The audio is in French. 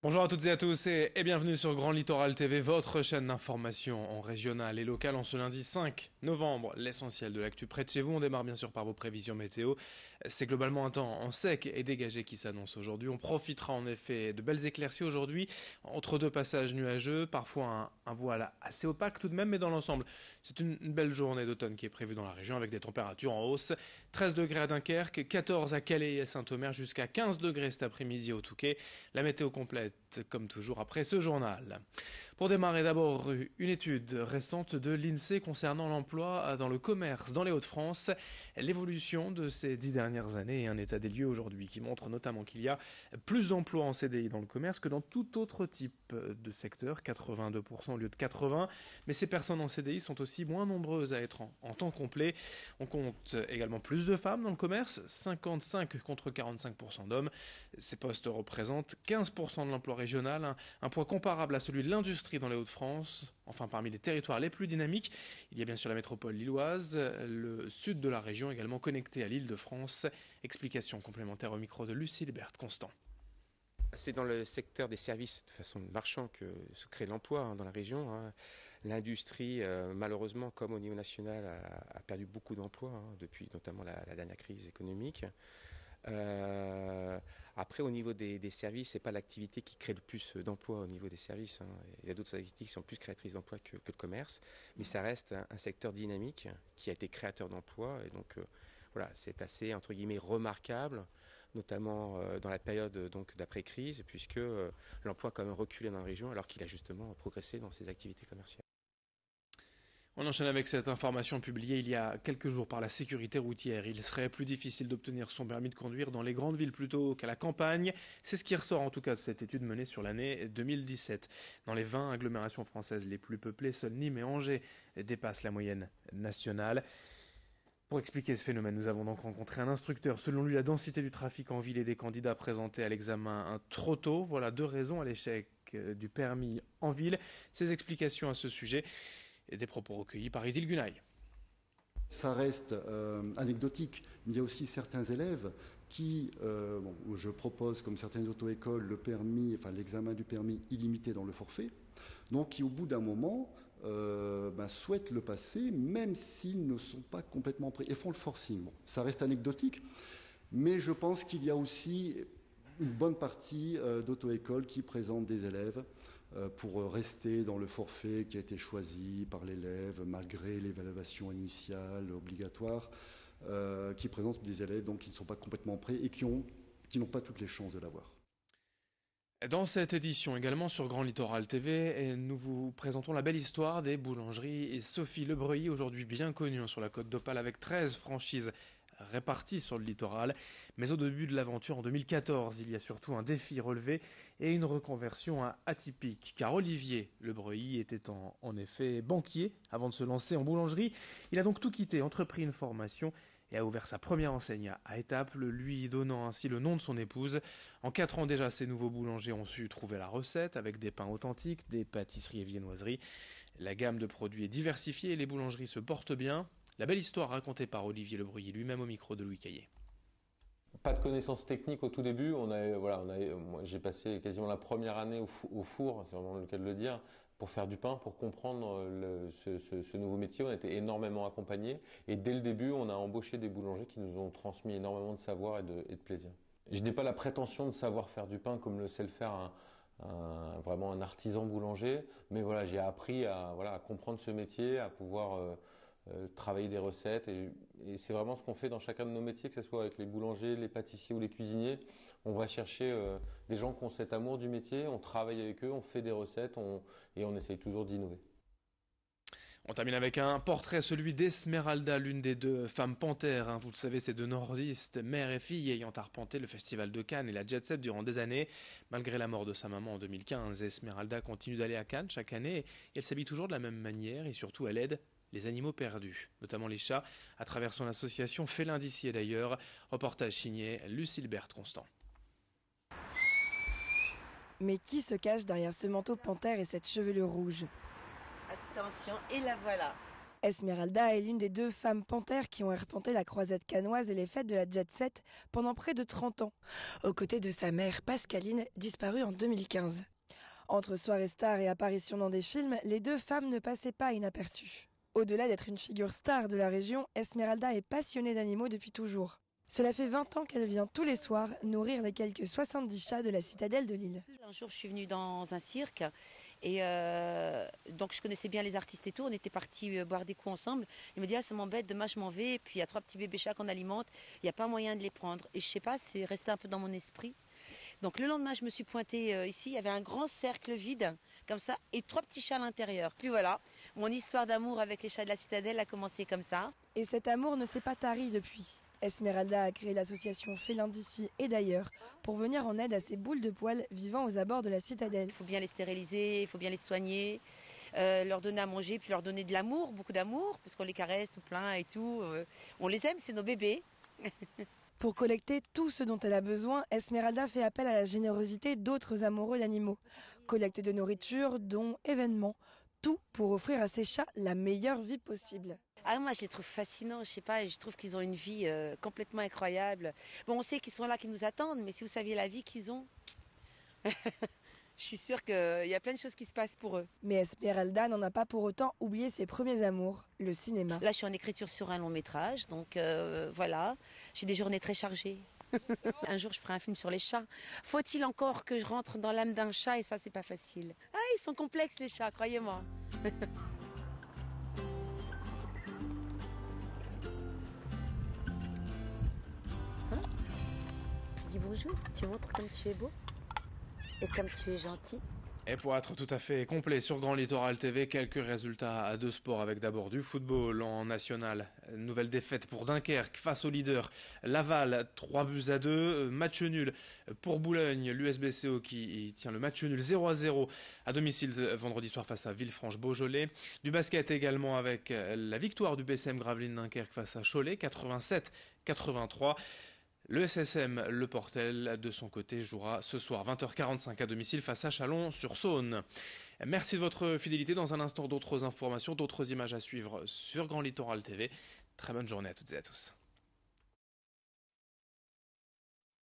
Bonjour à toutes et à tous et bienvenue sur Grand Littoral TV, votre chaîne d'information en régional et local en ce lundi 5 novembre. L'essentiel de l'actu près de chez vous, on démarre bien sûr par vos prévisions météo. C'est globalement un temps en sec et dégagé qui s'annonce aujourd'hui. On profitera en effet de belles éclaircies aujourd'hui, entre deux passages nuageux, parfois un voile assez opaque tout de même, mais dans l'ensemble, c'est une belle journée d'automne qui est prévue dans la région avec des températures en hausse. 13 degrés à Dunkerque, 14 à Calais et à Saint-Omer, jusqu'à 15 degrés cet après-midi au Touquet. La météo complète comme toujours après ce journal. Pour démarrer d'abord une étude récente de l'INSEE concernant l'emploi dans le commerce dans les Hauts-de-France, l'évolution de ces 10 dernières années et un état des lieux aujourd'hui qui montre notamment qu'il y a plus d'emplois en CDI dans le commerce que dans tout autre type de secteur, 82% au lieu de 80%, mais ces personnes en CDI sont aussi moins nombreuses à être en temps complet. On compte également plus de femmes dans le commerce, 55 contre 45% d'hommes. Ces postes représentent 15% de l'emploi régional, un point comparable à celui de l'industrie dans les Hauts-de-France. Enfin, parmi les territoires les plus dynamiques, il y a bien sûr la métropole lilloise, le sud de la région également connecté à l'Île-de-France. Explication complémentaire au micro de Lucille Berthe-Constant. C'est dans le secteur des services de façon marchande que se crée l'emploi dans la région. L'industrie, malheureusement, comme au niveau national, a perdu beaucoup d'emplois depuis notamment la dernière crise économique. Après, au niveau des services, c'est pas l'activité qui crée le plus d'emplois au niveau des services. Il y a d'autres activités qui sont plus créatrices d'emplois que le commerce, mais ça reste un secteur dynamique qui a été créateur d'emplois et donc voilà, c'est assez entre guillemets remarquable, notamment dans la période donc d'après-crise, puisque l'emploi a quand même reculé dans la région alors qu'il a justement progressé dans ses activités commerciales. On enchaîne avec cette information publiée il y a quelques jours par la sécurité routière. Il serait plus difficile d'obtenir son permis de conduire dans les grandes villes plutôt qu'à la campagne. C'est ce qui ressort en tout cas de cette étude menée sur l'année 2017. Dans les 20 agglomérations françaises les plus peuplées, seuls Nîmes et Angers dépassent la moyenne nationale. Pour expliquer ce phénomène, nous avons donc rencontré un instructeur. Selon lui, la densité du trafic en ville et des candidats présentés à l'examen trop tôt. Voilà deux raisons à l'échec du permis en ville. Ses explications à ce sujet et des propos recueillis par Idil Gunay. Ça reste anecdotique, mais il y a aussi certains élèves qui, je propose comme certaines auto-écoles le permis, enfin l'examen du permis illimité dans le forfait, donc qui au bout d'un moment souhaitent le passer même s'ils ne sont pas complètement prêts et font le forcing. Bon, ça reste anecdotique, mais je pense qu'il y a aussi une bonne partie d'auto-écoles qui présentent des élèves pour rester dans le forfait qui a été choisi par l'élève malgré l'évaluation initiale obligatoire, qui présentent des élèves donc, qui ne sont pas complètement prêts et qui n'ont pas toutes les chances de l'avoir. Dans cette édition également sur Grand Littoral TV, nous vous présentons la belle histoire des boulangeries et Sophie Lebreuilly, aujourd'hui bien connue sur la Côte d'Opale avec 13 franchises réparties sur le littoral. Mais au début de l'aventure en 2014, il y a surtout un défi relevé et une reconversion atypique. Car Olivier Lebreuilly était en effet banquier avant de se lancer en boulangerie. Il a donc tout quitté, entrepris une formation et a ouvert sa première enseigne à Étaples, lui donnant ainsi le nom de son épouse. En 4 ans déjà, ces nouveaux boulangers ont su trouver la recette avec des pains authentiques, des pâtisseries et viennoiseries. La gamme de produits est diversifiée et les boulangeries se portent bien. La belle histoire racontée par Olivier Lebreuilly, lui-même au micro de Louis Caillé. Pas de connaissances techniques au tout début. Moi, j'ai passé quasiment la première année au four, c'est vraiment le cas de le dire, pour faire du pain, pour comprendre ce nouveau métier. On a été énormément accompagnés et dès le début, on a embauché des boulangers qui nous ont transmis énormément de savoir et de plaisir. Je n'ai pas la prétention de savoir faire du pain comme le sait le faire vraiment un artisan boulanger, mais voilà, j'ai appris à comprendre ce métier, à pouvoir travailler des recettes et c'est vraiment ce qu'on fait dans chacun de nos métiers, que ce soit avec les boulangers, les pâtissiers ou les cuisiniers. On va chercher des gens qui ont cet amour du métier, on travaille avec eux, on fait des recettes et on essaye toujours d'innover. On termine avec un portrait, celui d'Esmeralda, l'une des deux femmes panthères. Vous le savez, ces deux nordistes, mère et fille, ayant arpenté le festival de Cannes et la Jet Set durant des années. Malgré la mort de sa maman en 2015, Esmeralda continue d'aller à Cannes chaque année et elle s'habille toujours de la même manière et surtout elle aide les animaux perdus, notamment les chats, à travers son association Félin d'Issier d'ailleurs. Reportage signé Lucille Berthe-Constant. Mais qui se cache derrière ce manteau panthère et cette chevelure rouge? Attention, et la voilà. Esmeralda est l'une des 2 femmes panthères qui ont arpenté la croisette cannoise et les fêtes de la jet set pendant près de 30 ans, aux côtés de sa mère Pascaline, disparue en 2015. Entre soirées stars et apparitions dans des films, les 2 femmes ne passaient pas inaperçues. Au-delà d'être une figure star de la région, Esmeralda est passionnée d'animaux depuis toujours. Cela fait 20 ans qu'elle vient tous les soirs nourrir les quelques 70 chats de la citadelle de Lille. Un jour, je suis venue dans un cirque et donc je connaissais bien les artistes et tout. On était partis boire des coups ensemble. Il me dit ça m'embête, demain je m'en vais. Et puis il y a 3 petits bébés chats qu'on alimente. Il n'y a pas moyen de les prendre. Et je sais pas, c'est resté un peu dans mon esprit. Donc le lendemain, je me suis pointée ici. Il y avait un grand cercle vide comme ça et 3 petits chats à l'intérieur. Puis voilà, mon histoire d'amour avec les chats de la citadelle a commencé comme ça. Et cet amour ne s'est pas tari depuis. Esmeralda a créé l'association Félins d'ici et d'ailleurs pour venir en aide à ces boules de poils vivant aux abords de la citadelle. Il faut bien les stériliser, il faut bien les soigner, leur donner à manger, puis leur donner de l'amour, beaucoup d'amour, parce qu'on les caresse tout plein et tout. On les aime, c'est nos bébés. Pour collecter tout ce dont elle a besoin, Esmeralda fait appel à la générosité d'autres amoureux d'animaux. Collecte de nourriture, dons, événements, tout pour offrir à ces chats la meilleure vie possible. Ah, moi je les trouve fascinants, je sais pas, je trouve qu'ils ont une vie complètement incroyable. Bon, on sait qu'ils sont là, qu'ils nous attendent, mais si vous saviez la vie qu'ils ont, je suis sûre qu'il y a plein de choses qui se passent pour eux. Mais Esmeralda n'en a pas pour autant oublié ses premiers amours, le cinéma. Là je suis en écriture sur un long métrage, donc voilà, j'ai des journées très chargées. Un jour je ferai un film sur les chats. Faut-il encore que je rentre dans l'âme d'un chat et ça c'est pas facile. Ah, ils sont complexes les chats, croyez-moi. Dis bonjour, tu montres comme tu es beau et comme tu es gentil. Et pour être tout à fait complet sur Grand Littoral TV, quelques résultats à 2 sports avec d'abord du football en national. Nouvelle défaite pour Dunkerque face au leader Laval, 3-2, match nul pour Boulogne, l'USBCO qui tient le match nul 0-0 à domicile vendredi soir face à Villefranche-Beaujolais. Du basket également avec la victoire du BCM Gravelines Dunkerque face à Cholet, 87-83. Le SSM Le Portel, de son côté, jouera ce soir 20h45 à domicile face à Chalon-sur-Saône. Merci de votre fidélité. Dans un instant, d'autres informations, d'autres images à suivre sur Grand Littoral TV. Très bonne journée à toutes et à tous.